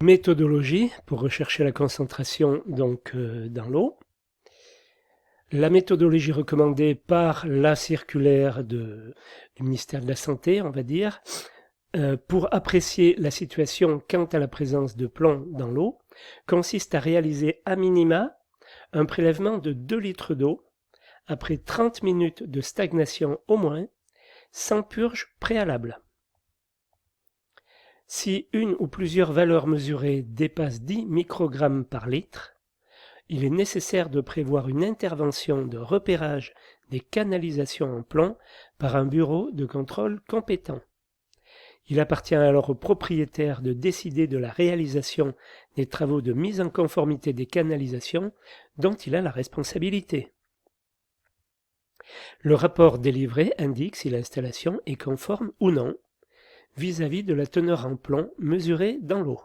Méthodologie pour rechercher la concentration dans l'eau. La méthodologie recommandée par la circulaire du ministère de la Santé, on va dire, pour apprécier la situation quant à la présence de plomb dans l'eau, consiste à réaliser à minima un prélèvement de 2 litres d'eau après 30 minutes de stagnation au moins, sans purge préalable. Si une ou plusieurs valeurs mesurées dépassent 10 microgrammes par litre, il est nécessaire de prévoir une intervention de repérage des canalisations en plomb par un bureau de contrôle compétent. Il appartient alors au propriétaire de décider de la réalisation des travaux de mise en conformité des canalisations dont il a la responsabilité. Le rapport délivré indique si l'installation est conforme ou non vis-à-vis de la teneur en plomb mesurée dans l'eau.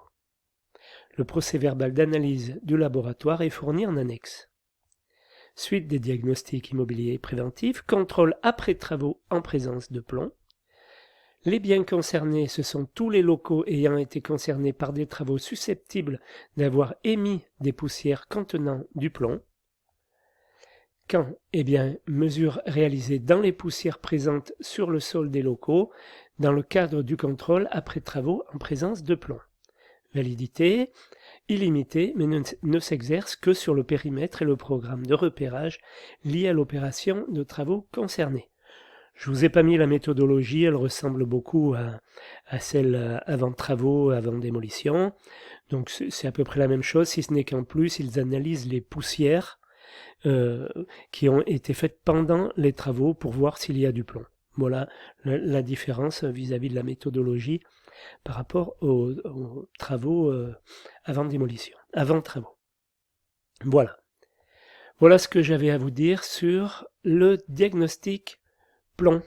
Le procès-verbal d'analyse du laboratoire est fourni en annexe. Suite des diagnostics immobiliers préventifs, contrôle après travaux en présence de plomb. Les biens concernés, ce sont tous les locaux ayant été concernés par des travaux susceptibles d'avoir émis des poussières contenant du plomb. Quand mesures réalisées dans les poussières présentes sur le sol des locaux dans le cadre du contrôle après travaux en présence de plomb. Validité illimitée, mais ne s'exerce que sur le périmètre et le programme de repérage lié à l'opération de travaux concernés. Je vous ai pas mis la méthodologie, elle ressemble beaucoup à celle avant travaux, avant démolition. Donc c'est à peu près la même chose, si ce n'est qu'en plus, ils analysent les poussières qui ont été faites pendant les travaux pour voir s'il y a du plomb. Voilà la différence vis-à-vis de la méthodologie par rapport aux travaux avant démolition, avant travaux. Voilà. Voilà ce que j'avais à vous dire sur le diagnostic plomb.